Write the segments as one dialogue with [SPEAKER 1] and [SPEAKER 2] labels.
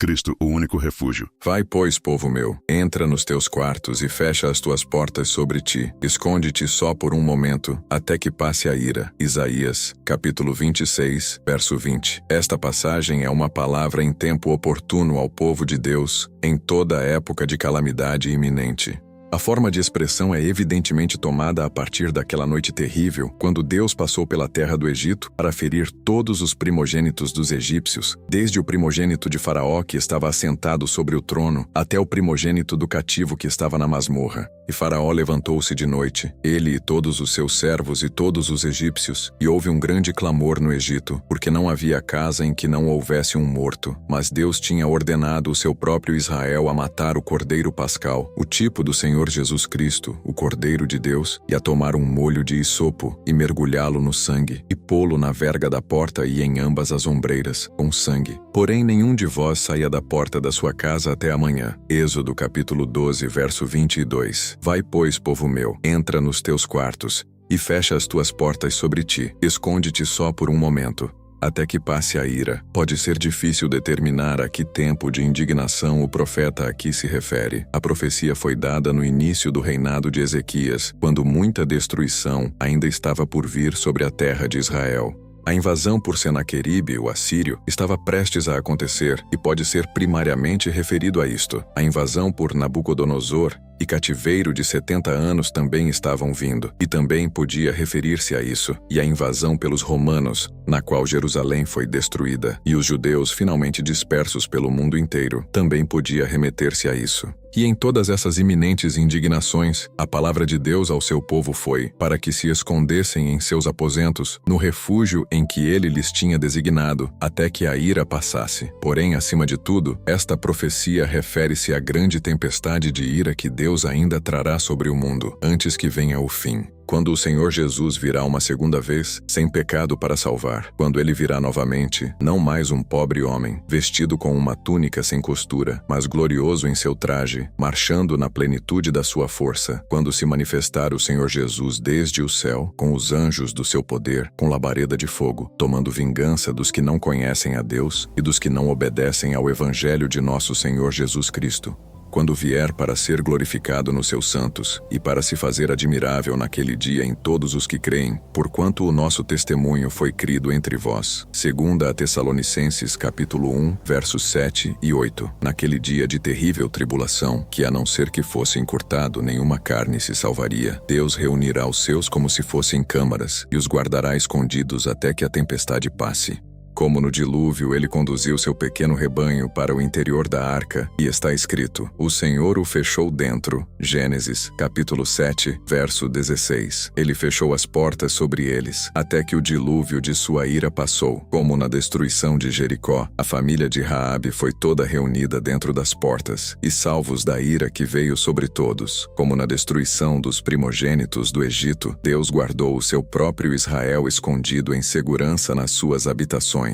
[SPEAKER 1] Cristo, o único refúgio.
[SPEAKER 2] Vai, pois, povo meu, entra nos teus quartos e fecha as tuas portas sobre ti. Esconde-te só por um momento, até que passe a ira. Isaías, capítulo 26, verso 20. Esta passagem é uma palavra em tempo oportuno ao povo de Deus, em toda a época de calamidade iminente. A forma de expressão é evidentemente tomada a partir daquela noite terrível, quando Deus passou pela terra do Egito para ferir todos os primogênitos dos egípcios, desde o primogênito de Faraó que estava assentado sobre o trono, até o primogênito do cativo que estava na masmorra. E Faraó levantou-se de noite, ele e todos os seus servos e todos os egípcios, e houve um grande clamor no Egito, porque não havia casa em que não houvesse um morto. Mas Deus tinha ordenado o seu próprio Israel a matar o cordeiro pascal, o tipo do Senhor Jesus Cristo, o Cordeiro de Deus, e a tomar um molho de hisopo, e mergulhá-lo no sangue, e pô-lo na verga da porta e em ambas as ombreiras, com sangue. Porém nenhum de vós saia da porta da sua casa até amanhã. Êxodo capítulo 12, verso 22. Vai, pois, povo meu, entra nos teus quartos, e fecha as tuas portas sobre ti. Esconde-te só por um momento, até que passe a ira. Pode ser difícil determinar a que tempo de indignação o profeta aqui se refere. A profecia foi dada no início do reinado de Ezequias, quando muita destruição ainda estava por vir sobre a terra de Israel. A invasão por Senaqueribe, o assírio, estava prestes a acontecer e pode ser primariamente referido a isto. A invasão por Nabucodonosor e cativeiro de 70 anos também estavam vindo, e também podia referir-se a isso, e a invasão pelos romanos, na qual Jerusalém foi destruída, e os judeus finalmente dispersos pelo mundo inteiro, também podia remeter-se a isso. E em todas essas iminentes indignações, a palavra de Deus ao seu povo foi, para que se escondessem em seus aposentos, no refúgio em que ele lhes tinha designado, até que a ira passasse. Porém, acima de tudo, esta profecia refere-se à grande tempestade de ira que Deus ainda trará sobre o mundo, antes que venha o fim. Quando o Senhor Jesus virá uma segunda vez, sem pecado para salvar. Quando ele virá novamente, não mais um pobre homem, vestido com uma túnica sem costura, mas glorioso em seu traje, marchando na plenitude da sua força. Quando se manifestar o Senhor Jesus desde o céu, com os anjos do seu poder, com labareda de fogo, tomando vingança dos que não conhecem a Deus e dos que não obedecem ao Evangelho de nosso Senhor Jesus Cristo. Quando vier para ser glorificado nos seus santos, e para se fazer admirável naquele dia em todos os que creem, porquanto o nosso testemunho foi crido entre vós. 2 Tessalonicenses capítulo 1, versos 7 e 8. Naquele dia de terrível tribulação, que a não ser que fosse encurtado, nenhuma carne se salvaria, Deus reunirá os seus como se fossem câmaras, e os guardará escondidos até que a tempestade passe. Como no dilúvio ele conduziu seu pequeno rebanho para o interior da arca, e está escrito, o Senhor o fechou dentro. Gênesis, capítulo 7, verso 16. Ele fechou as portas sobre eles, até que o dilúvio de sua ira passou. Como na destruição de Jericó, a família de Raabe foi toda reunida dentro das portas, e salvos da ira que veio sobre todos. Como na destruição dos primogênitos do Egito, Deus guardou o seu próprio Israel escondido em segurança nas suas habitações.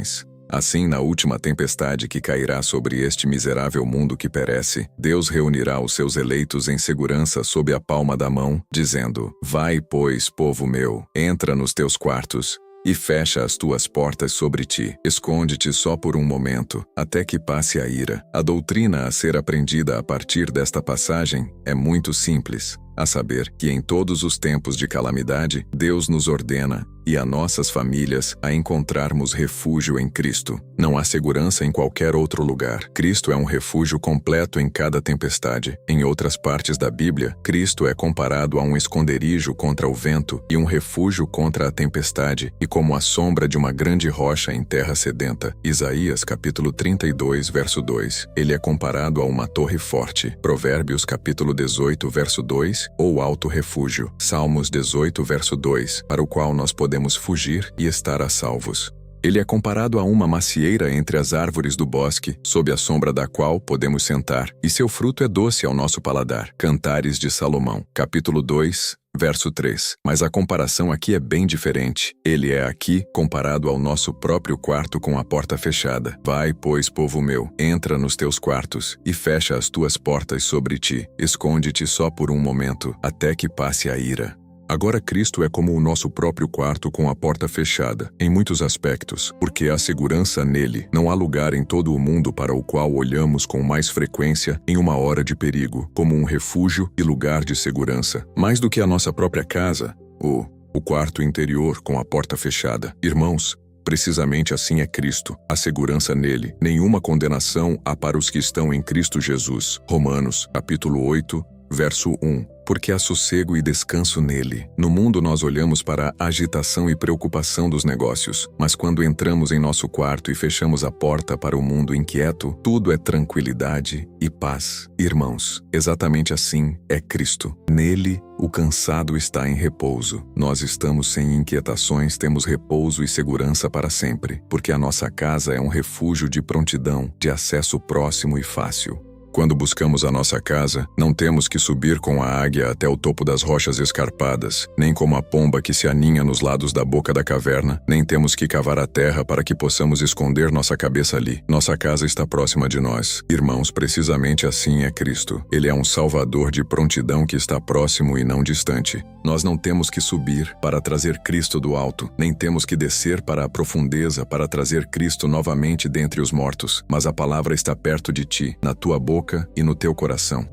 [SPEAKER 2] Assim, na última tempestade que cairá sobre este miserável mundo que perece, Deus reunirá os seus eleitos em segurança sob a palma da mão, dizendo, vai, pois, povo meu, entra nos teus quartos, e fecha as tuas portas sobre ti. Esconde-te só por um momento, até que passe a ira. A doutrina a ser aprendida a partir desta passagem é muito simples, a saber que em todos os tempos de calamidade, Deus nos ordena, e a nossas famílias, a encontrarmos refúgio em Cristo. Não há segurança em qualquer outro lugar. Cristo é um refúgio completo em cada tempestade. Em outras partes da Bíblia, Cristo é comparado a um esconderijo contra o vento e um refúgio contra a tempestade, e como a sombra de uma grande rocha em terra sedenta. Isaías capítulo 32, verso 2. Ele é comparado a uma torre forte. Provérbios capítulo 18, verso 2, ou alto refúgio. Salmos 18, verso 2, para o qual nós podemos fugir e estar a salvos. Ele é comparado a uma macieira entre as árvores do bosque, sob a sombra da qual podemos sentar, e seu fruto é doce ao nosso paladar. Cantares de Salomão, capítulo 2, verso 3. Mas a comparação aqui é bem diferente. Ele é aqui comparado ao nosso próprio quarto com a porta fechada. Vai, pois, povo meu, entra nos teus quartos, e fecha as tuas portas sobre ti. Esconde-te só por um momento, até que passe a ira. Agora Cristo é como o nosso próprio quarto com a porta fechada, em muitos aspectos, porque há segurança nele. Não há lugar em todo o mundo para o qual olhamos com mais frequência em uma hora de perigo, como um refúgio e lugar de segurança. Mais do que a nossa própria casa, o quarto interior com a porta fechada. Irmãos, precisamente assim é Cristo, a segurança nele. Nenhuma condenação há para os que estão em Cristo Jesus. Romanos, capítulo 8, verso 1. Porque há sossego e descanso nele. No mundo nós olhamos para a agitação e preocupação dos negócios, mas quando entramos em nosso quarto e fechamos a porta para o mundo inquieto, tudo é tranquilidade e paz. Irmãos, exatamente assim é Cristo. Nele, o cansado está em repouso. Nós estamos sem inquietações, temos repouso e segurança para sempre, porque a nossa casa é um refúgio de prontidão, de acesso próximo e fácil. Quando buscamos a nossa casa, não temos que subir com a águia até o topo das rochas escarpadas, nem como a pomba que se aninha nos lados da boca da caverna, nem temos que cavar a terra para que possamos esconder nossa cabeça ali. Nossa casa está próxima de nós. Irmãos, precisamente assim é Cristo. Ele é um salvador de prontidão que está próximo e não distante. Nós não temos que subir para trazer Cristo do alto, nem temos que descer para a profundeza para trazer Cristo novamente dentre os mortos, mas a palavra está perto de ti, na tua boca e no teu coração.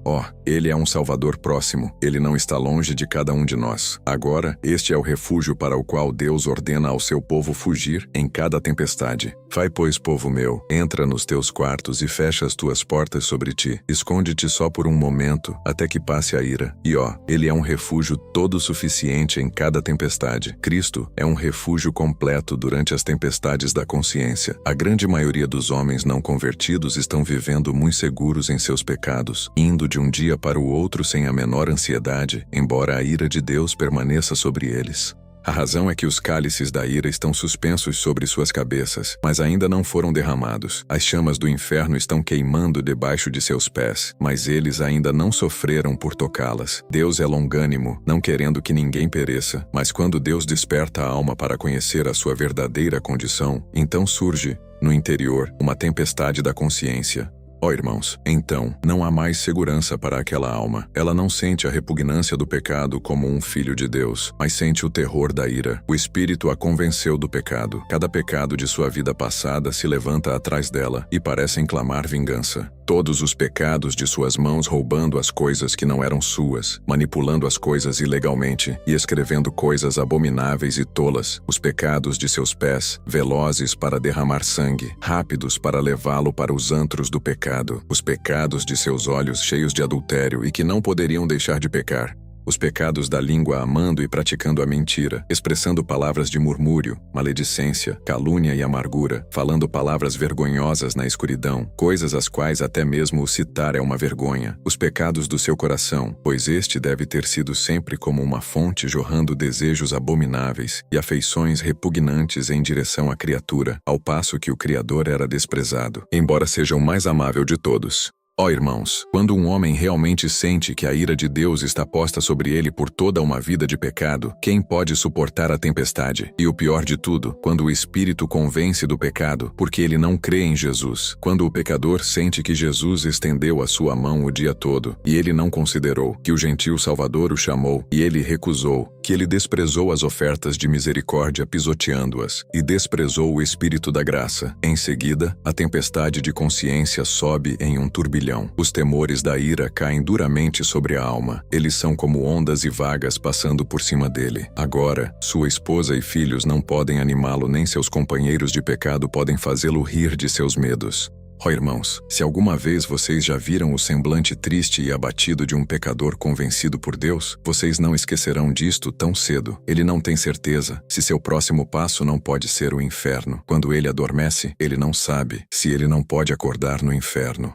[SPEAKER 2] Ele é um Salvador próximo. Ele não está longe de cada um de nós. Agora, este é o refúgio para o qual Deus ordena ao seu povo fugir em cada tempestade. Vai, pois, povo meu, entra nos teus quartos e fecha as tuas portas sobre ti. Esconde-te só por um momento, até que passe a ira. E ele é um refúgio todo suficiente em cada tempestade. Cristo é um refúgio completo durante as tempestades da consciência. A grande maioria dos homens não convertidos estão vivendo muito seguros em seus pecados, indo de um dia para o outro sem a menor ansiedade, embora a ira de Deus permaneça sobre eles. A razão é que os cálices da ira estão suspensos sobre suas cabeças, mas ainda não foram derramados. As chamas do inferno estão queimando debaixo de seus pés, mas eles ainda não sofreram por tocá-las. Deus é longânimo, não querendo que ninguém pereça, mas quando Deus desperta a alma para conhecer a sua verdadeira condição, então surge, no interior, uma tempestade da consciência. Irmãos, então, não há mais segurança para aquela alma. Ela não sente a repugnância do pecado como um filho de Deus, mas sente o terror da ira. O Espírito a convenceu do pecado. Cada pecado de sua vida passada se levanta atrás dela e parecem clamar vingança. Todos os pecados de suas mãos roubando as coisas que não eram suas, manipulando as coisas ilegalmente e escrevendo coisas abomináveis e tolas. Os pecados de seus pés, velozes para derramar sangue, rápidos para levá-lo para os antros do pecado. Os pecados de seus olhos cheios de adultério e que não poderiam deixar de pecar. Os pecados da língua amando e praticando a mentira, expressando palavras de murmúrio, maledicência, calúnia e amargura, falando palavras vergonhosas na escuridão, coisas as quais até mesmo o citar é uma vergonha. Os pecados do seu coração, pois este deve ter sido sempre como uma fonte jorrando desejos abomináveis e afeições repugnantes em direção à criatura, ao passo que o Criador era desprezado, embora seja o mais amável de todos. Irmãos, quando um homem realmente sente que a ira de Deus está posta sobre ele por toda uma vida de pecado, quem pode suportar a tempestade? E o pior de tudo, quando o Espírito convence do pecado, porque ele não crê em Jesus. Quando o pecador sente que Jesus estendeu a sua mão o dia todo, e ele não considerou, que o gentil Salvador o chamou, e ele recusou, que ele desprezou as ofertas de misericórdia pisoteando-as, e desprezou o Espírito da graça. Em seguida, a tempestade de consciência sobe em um turbilhão. Os temores da ira caem duramente sobre a alma. Eles são como ondas e vagas passando por cima dele. Agora, sua esposa e filhos não podem animá-lo, nem seus companheiros de pecado podem fazê-lo rir de seus medos. Irmãos, se alguma vez vocês já viram o semblante triste e abatido de um pecador convencido por Deus, vocês não esquecerão disto tão cedo. Ele não tem certeza se seu próximo passo não pode ser o inferno. Quando ele adormece, ele não sabe se ele não pode acordar no inferno.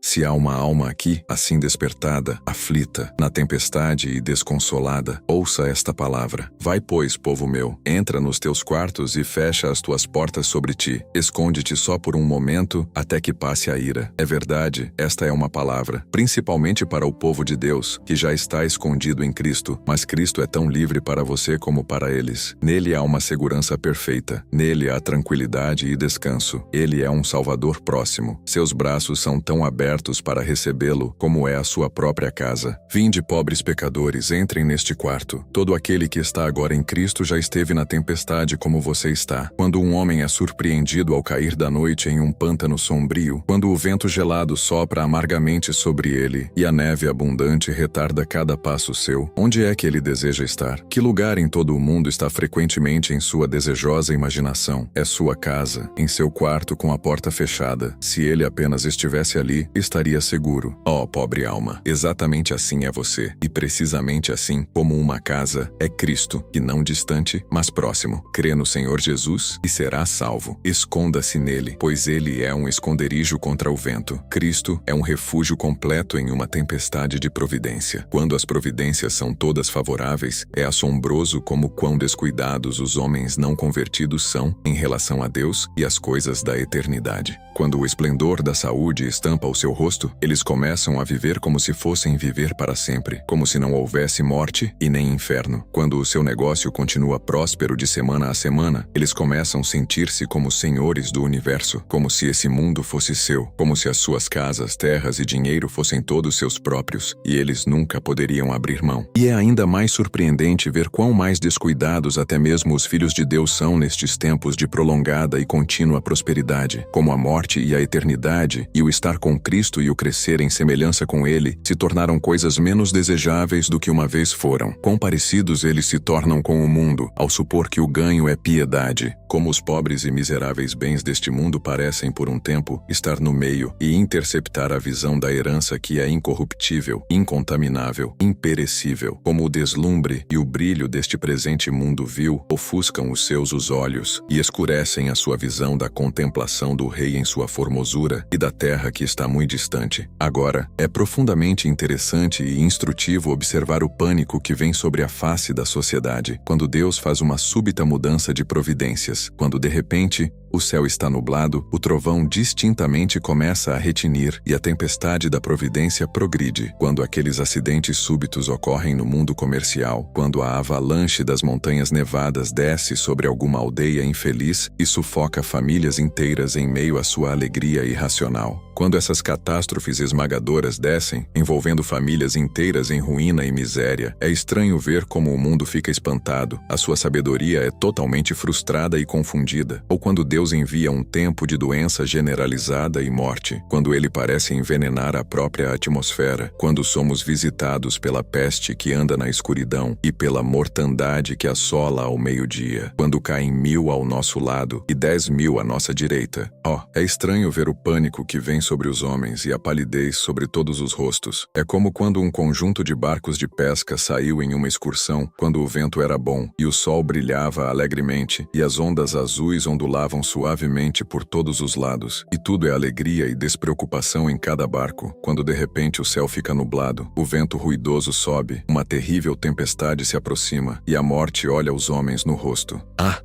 [SPEAKER 2] Se há uma alma aqui, assim despertada, aflita, na tempestade e desconsolada, ouça esta palavra. Vai, pois, povo meu, entra nos teus quartos e fecha as tuas portas sobre ti. Esconde-te só por um momento, até que que passe a ira. É verdade, esta é uma palavra, principalmente para o povo de Deus, que já está escondido em Cristo, mas Cristo é tão livre para você como para eles. Nele há uma segurança perfeita, nele há tranquilidade e descanso. Ele é um Salvador próximo. Seus braços são tão abertos para recebê-lo como é a sua própria casa. Vinde, pobres pecadores, entrem neste quarto. Todo aquele que está agora em Cristo já esteve na tempestade como você está. Quando um homem é surpreendido ao cair da noite em um pântano sombrio, quando o vento gelado sopra amargamente sobre ele e a neve abundante retarda cada passo seu, onde é que ele deseja estar? Que lugar em todo o mundo está frequentemente em sua desejosa imaginação? É sua casa, em seu quarto com a porta fechada. Se ele apenas estivesse ali, estaria seguro. Oh, pobre alma, exatamente assim é você, e precisamente assim, como uma casa, é Cristo, que não distante, mas próximo. Crê no Senhor Jesus e será salvo. Esconda-se nele, pois ele é um esconderijo contra o vento. Cristo é um refúgio completo em uma tempestade de providência. Quando as providências são todas favoráveis, é assombroso como quão descuidados os homens não convertidos são em relação a Deus e as coisas da eternidade. Quando o esplendor da saúde estampa o seu rosto, eles começam a viver como se fossem viver para sempre, como se não houvesse morte e nem inferno. Quando o seu negócio continua próspero de semana a semana, eles começam a sentir-se como senhores do universo, como se esse mundo fosse seu, como se as suas casas, terras e dinheiro fossem todos seus próprios, e eles nunca poderiam abrir mão. E é ainda mais surpreendente ver quão mais descuidados até mesmo os filhos de Deus são nestes tempos de prolongada e contínua prosperidade, como a morte e a eternidade, e o estar com Cristo e o crescer em semelhança com Ele, se tornaram coisas menos desejáveis do que uma vez foram. Quão parecidos eles se tornam com o mundo, ao supor que o ganho é piedade. Como os pobres e miseráveis bens deste mundo parecem, por um tempo, estar no meio e interceptar a visão da herança que é incorruptível, incontaminável, imperecível. Como o deslumbre e o brilho deste presente mundo vil ofuscam os seus olhos e escurecem a sua visão da contemplação do Rei em sua formosura e da terra que está muito distante. Agora, é profundamente interessante e instrutivo observar o pânico que vem sobre a face da sociedade, quando Deus faz uma súbita mudança de providências, quando de repente o céu está nublado, o trovão distintamente começa a retinir e a tempestade da providência progride. Quando aqueles acidentes súbitos ocorrem no mundo comercial, quando a avalanche das montanhas nevadas desce sobre alguma aldeia infeliz e sufoca famílias inteiras em meio à sua alegria irracional. Quando essas catástrofes esmagadoras descem, envolvendo famílias inteiras em ruína e miséria, é estranho ver como o mundo fica espantado, a sua sabedoria é totalmente frustrada e confundida, ou quando Deus envia um tempo de doença generalizada e morte, quando ele parece envenenar a própria atmosfera, quando somos visitados pela peste que anda na escuridão e pela mortandade que assola ao meio-dia, quando caem 1000 ao nosso lado e 10.000 à nossa direita. É estranho ver o pânico que vem sobre os homens e a palidez sobre todos os rostos. É como quando um conjunto de barcos de pesca saiu em uma excursão, quando o vento era bom e o sol brilhava alegremente e as ondas azuis ondulavam suavemente por todos os lados, e tudo é alegria e despreocupação em cada barco. Quando de repente o céu fica nublado, o vento ruidoso sobe, uma terrível tempestade se aproxima e a morte olha os homens no rosto.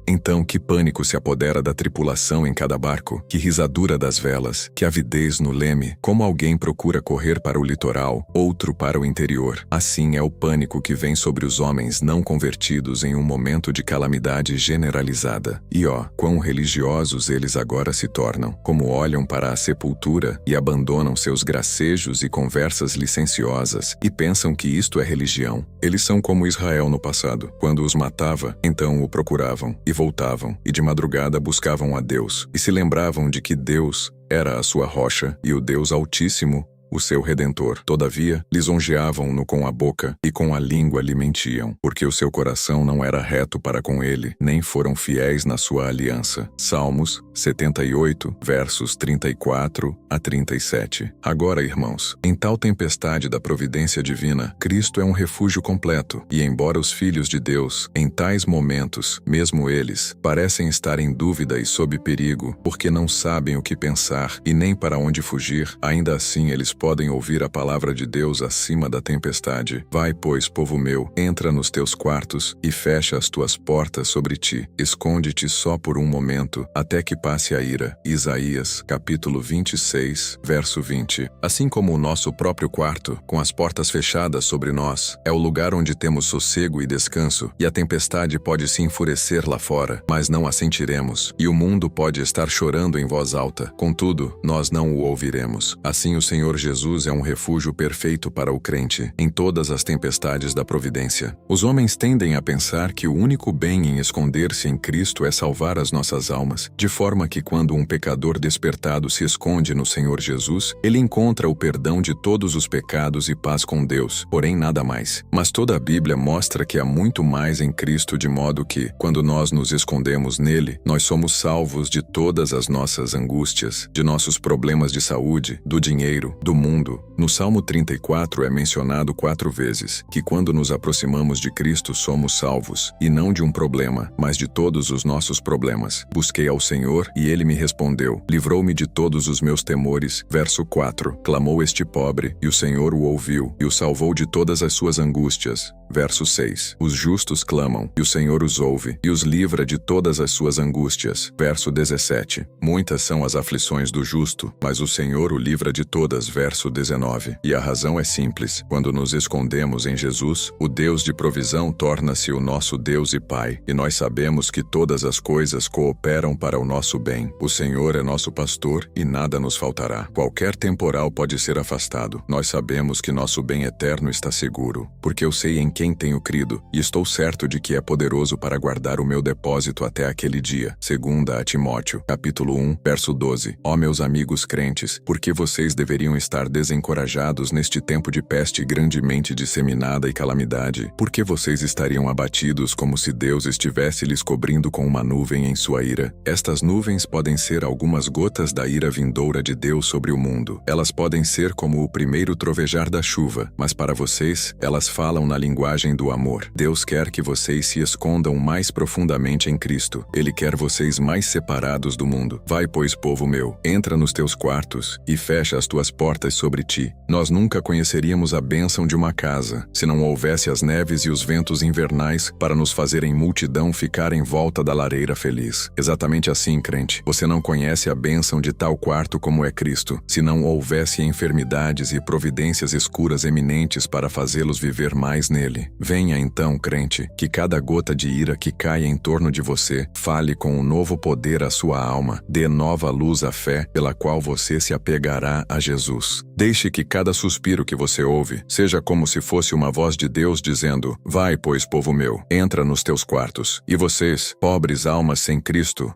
[SPEAKER 2] Então que pânico se apodera da tripulação em cada barco, que risadura das velas, que avidez no leme, como alguém procura correr para o litoral, outro para o interior. Assim é o pânico que vem sobre os homens não convertidos em um momento de calamidade generalizada. E quão religiosos eles agora se tornam, como olham para a sepultura e abandonam seus gracejos e conversas licenciosas e pensam que isto é religião. Eles são como Israel no passado. Quando os matava, então o procuravam e voltavam e de madrugada buscavam a Deus e se lembravam de que Deus era a sua rocha e o Deus Altíssimo o seu Redentor. Todavia, lisonjeavam-no com a boca e com a língua lhe mentiam, porque o seu coração não era reto para com ele, nem foram fiéis na sua aliança. Salmos 78, versos 34 a 37. Agora, irmãos, em tal tempestade da providência divina, Cristo é um refúgio completo, e embora os filhos de Deus, em tais momentos, mesmo eles, parecem estar em dúvida e sob perigo, porque não sabem o que pensar e nem para onde fugir, ainda assim eles podem ouvir a palavra de Deus acima da tempestade. Vai, pois, povo meu, entra nos teus quartos e fecha as tuas portas sobre ti. Esconde-te só por um momento, até que passe a ira. Isaías, capítulo 26, verso 20. Assim como o nosso próprio quarto, com as portas fechadas sobre nós, é o lugar onde temos sossego e descanso, e a tempestade pode se enfurecer lá fora, mas não a sentiremos, e o mundo pode estar chorando em voz alta, contudo, nós não o ouviremos. Assim o Senhor Jesus é um refúgio perfeito para o crente, em todas as tempestades da providência. Os homens tendem a pensar que o único bem em esconder-se em Cristo é salvar as nossas almas, de forma que quando um pecador despertado se esconde no Senhor Jesus, ele encontra o perdão de todos os pecados e paz com Deus, porém nada mais. Mas toda a Bíblia mostra que há muito mais em Cristo, de modo que, quando nós nos escondemos nele, nós somos salvos de todas as nossas angústias, de nossos problemas de saúde, do dinheiro, do mundo. No Salmo 34 é mencionado 4 vezes que quando nos aproximamos de Cristo somos salvos, e não de um problema, mas de todos os nossos problemas. Busquei ao Senhor e ele me respondeu, livrou-me de todos os meus temores. Verso 4. Clamou este pobre, e o Senhor o ouviu, e o salvou de todas as suas angústias. Verso 6. Os justos clamam, e o Senhor os ouve, e os livra de todas as suas angústias. Verso 17. Muitas são as aflições do justo, mas o Senhor o livra de todas. Verso 19. E a razão é simples. Quando nos escondemos em Jesus, o Deus de provisão torna-se o nosso Deus e Pai, e nós sabemos que todas as coisas cooperam para o nosso bem. O Senhor é nosso pastor, e nada nos faltará. Qualquer temporal pode ser afastado. Nós sabemos que nosso bem eterno está seguro, porque eu sei em quem tenho crido, e estou certo de que é poderoso para guardar o meu depósito até aquele dia. 2 Timóteo, capítulo 1, verso 12. Ó meus amigos crentes, por que vocês deveriam estar desencorajados neste tempo de peste grandemente disseminada e calamidade? Por que vocês estariam abatidos como se Deus estivesse lhes cobrindo com uma nuvem em sua ira? Estas nuvens podem ser algumas gotas da ira vindoura de Deus sobre o mundo. Elas podem ser como o primeiro trovejar da chuva, mas para vocês, elas falam na linguagem do amor. Deus quer que vocês se escondam mais profundamente em Cristo. Ele quer vocês mais separados do mundo. Vai, pois, povo meu, entra nos teus quartos e fecha as tuas portas sobre ti. Nós nunca conheceríamos a bênção de uma casa, se não houvesse as neves e os ventos invernais para nos fazerem multidão ficar em volta da lareira feliz. Exatamente assim, crente, você não conhece a bênção de tal quarto como é Cristo, se não houvesse enfermidades e providências escuras eminentes para fazê-los viver mais nele. Venha então, crente, que cada gota de ira que caia em torno de você fale com um novo poder à sua alma, dê nova luz à fé pela qual você se apegará a Jesus. Deixe que cada suspiro que você ouve seja como se fosse uma voz de Deus dizendo, vai, pois, povo meu, entra nos teus quartos. E vocês, pobres almas sem Cristo,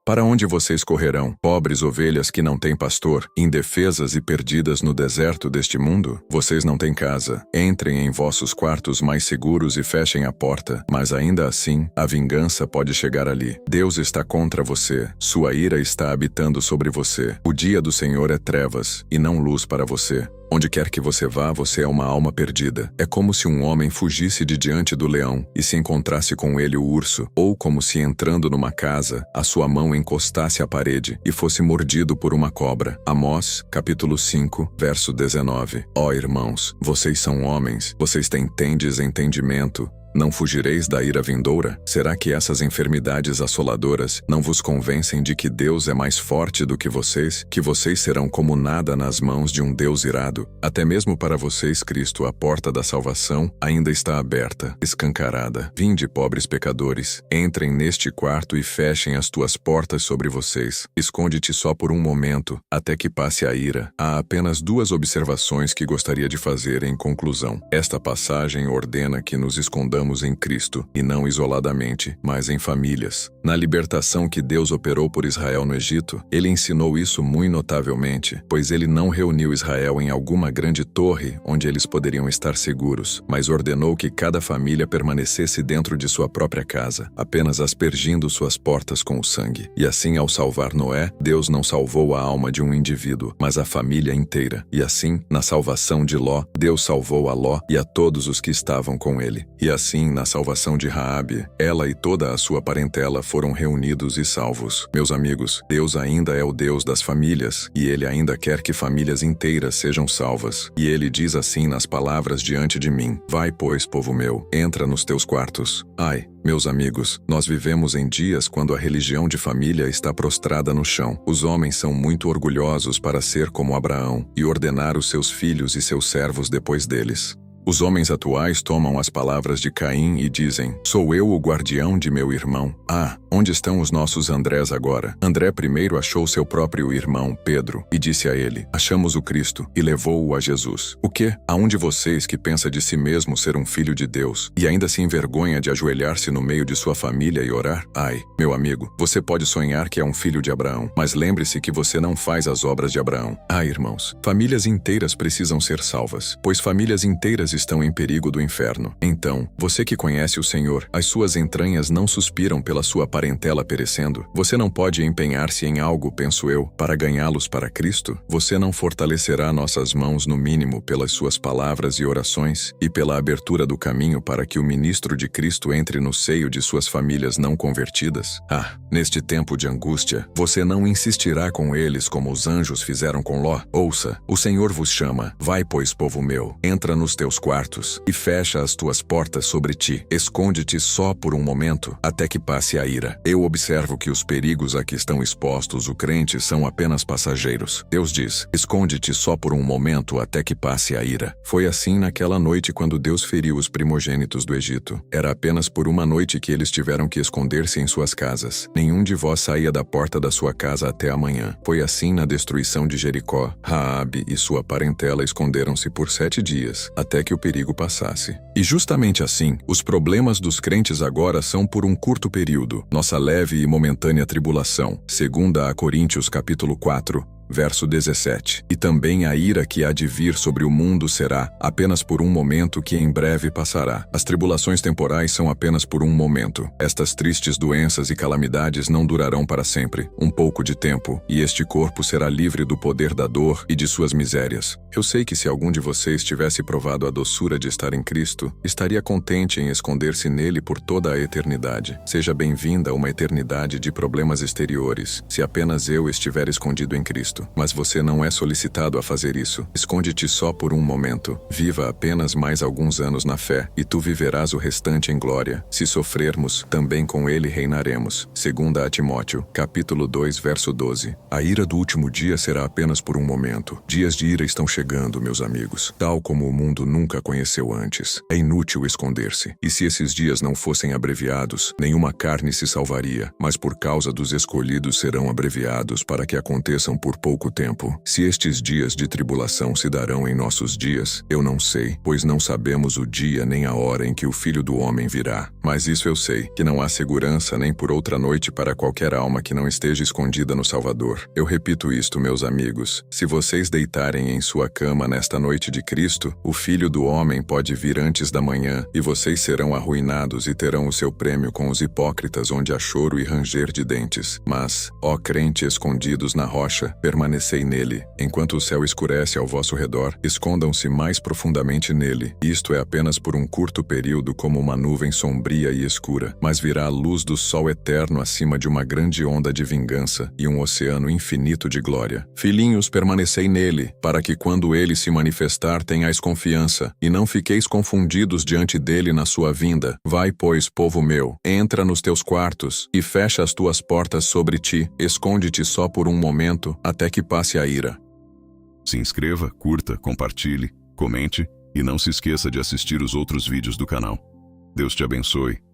[SPEAKER 2] para onde vocês correrão, pobres ovelhas que não têm pastor, indefesas e perdidas no deserto deste mundo? Vocês não têm casa. Entrem em vossos quartos mais seguros e fechem a porta, mas ainda assim, a vingança pode chegar ali. Deus está contra você, sua ira está habitando sobre você. O dia do Senhor é trevas, e não luz para você. Onde quer que você vá, você é uma alma perdida. É como se um homem fugisse de diante do leão e se encontrasse com ele o urso, ou como se entrando numa casa, a sua mão encostasse à parede e fosse mordido por uma cobra. Amós, capítulo 5, verso 19. Ó irmãos, vocês são homens, vocês tendes entendimento. Não fugireis da ira vindoura? Será que essas enfermidades assoladoras não vos convencem de que Deus é mais forte do que vocês serão como nada nas mãos de um Deus irado? Até mesmo para vocês, Cristo, a porta da salvação ainda está aberta, escancarada. Vinde, pobres pecadores, entrem neste quarto e fechem as tuas portas sobre vocês. Esconde-te só por um momento, até que passe a ira. Há apenas 2 observações que gostaria de fazer em conclusão. Esta passagem ordena que nos escondamos em Cristo, e não isoladamente, mas em famílias. Na libertação que Deus operou por Israel no Egito, ele ensinou isso muito notavelmente, pois ele não reuniu Israel em alguma grande torre onde eles poderiam estar seguros, mas ordenou que cada família permanecesse dentro de sua própria casa, apenas aspergindo suas portas com o sangue. E assim, ao salvar Noé, Deus não salvou a alma de um indivíduo, mas a família inteira. E assim, na salvação de Ló, Deus salvou a Ló e a todos os que estavam com ele. E assim, assim na salvação de Raabe. Ela e toda a sua parentela foram reunidos e salvos. Meus amigos, Deus ainda é o Deus das famílias, e Ele ainda quer que famílias inteiras sejam salvas. E Ele diz assim nas palavras diante de mim: Vai, pois, povo meu, entra nos teus quartos. Ai, meus amigos, nós vivemos em dias quando a religião de família está prostrada no chão. Os homens são muito orgulhosos para ser como Abraão e ordenar os seus filhos e seus servos depois deles. Os homens atuais tomam as palavras de Caim e dizem: Sou eu o guardião de meu irmão. Ah, onde estão os nossos Andrés agora? André primeiro achou seu próprio irmão, Pedro, e disse a ele: Achamos o Cristo, e levou-o a Jesus. O quê? Há um de vocês que pensa de si mesmo ser um filho de Deus, e ainda se envergonha de ajoelhar-se no meio de sua família e orar? Ai, meu amigo, você pode sonhar que é um filho de Abraão, mas lembre-se que você não faz as obras de Abraão. Ah, irmãos, famílias inteiras precisam ser salvas, pois famílias inteiras estão em perigo do inferno. Então, você que conhece o Senhor, as suas entranhas não suspiram pela sua parentela perecendo? Você não pode empenhar-se em algo, penso eu, para ganhá-los para Cristo? Você não fortalecerá nossas mãos no mínimo pelas suas palavras e orações e pela abertura do caminho para que o ministro de Cristo entre no seio de suas famílias não convertidas? Ah, neste tempo de angústia, você não insistirá com eles como os anjos fizeram com Ló? Ouça, o Senhor vos chama: Vai, pois, povo meu, entra nos teus quartos e fecha as tuas portas sobre ti. Esconde-te só por um momento, até que passe a ira. Eu observo que os perigos a que estão expostos o crente são apenas passageiros. Deus diz: esconde-te só por um momento até que passe a ira. Foi assim naquela noite quando Deus feriu os primogênitos do Egito. Era apenas por uma noite que eles tiveram que esconder-se em suas casas. Nenhum de vós saía da porta da sua casa até amanhã. Foi assim na destruição de Jericó. Raabe e sua parentela esconderam-se por 7 dias, até que o perigo passasse. E justamente assim, os problemas dos crentes agora são por um curto período, nossa leve e momentânea tribulação, segundo a Coríntios capítulo 4, verso 17. E também a ira que há de vir sobre o mundo será apenas por um momento, que em breve passará. As tribulações temporais são apenas por um momento. Estas tristes doenças e calamidades não durarão para sempre. Um pouco de tempo, e este corpo será livre do poder da dor e de suas misérias. Eu sei que se algum de vocês tivesse provado a doçura de estar em Cristo, estaria contente em esconder-se nele por toda a eternidade. Seja bem-vinda a uma eternidade de problemas exteriores, se apenas eu estiver escondido em Cristo. Mas você não é solicitado a fazer isso. Esconde-te só por um momento. Viva apenas mais alguns anos na fé, e tu viverás o restante em glória. Se sofrermos, também com ele reinaremos. Segundo a Timóteo, capítulo 2, verso 12. A ira do último dia será apenas por um momento. Dias de ira estão chegando, meus amigos, tal como o mundo nunca conheceu antes. É inútil esconder-se. E se esses dias não fossem abreviados, nenhuma carne se salvaria, mas por causa dos escolhidos serão abreviados para que aconteçam por pouco tempo. Se estes dias de tribulação se darão em nossos dias, eu não sei, pois não sabemos o dia nem a hora em que o Filho do Homem virá. Mas isso eu sei, que não há segurança nem por outra noite para qualquer alma que não esteja escondida no Salvador. Eu repito isto, meus amigos: se vocês deitarem em sua cama nesta noite de Cristo, o Filho do Homem pode vir antes da manhã, e vocês serão arruinados e terão o seu prêmio com os hipócritas, onde há choro e ranger de dentes. Mas, ó crente escondidos na rocha, permanecei nele. Enquanto o céu escurece ao vosso redor, escondam-se mais profundamente nele. Isto é apenas por um curto período, como uma nuvem sombria e escura, mas virá a luz do sol eterno acima de uma grande onda de vingança e um oceano infinito de glória. Filhinhos, permanecei nele, para que quando ele se manifestar tenhais confiança, e não fiqueis confundidos diante dele na sua vinda. Vai, pois, povo meu, entra nos teus quartos, e fecha as tuas portas sobre ti. Esconde-te só por um momento, até que passe a ira.
[SPEAKER 1] Se inscreva, curta, compartilhe, comente e não se esqueça de assistir os outros vídeos do canal. Deus te abençoe.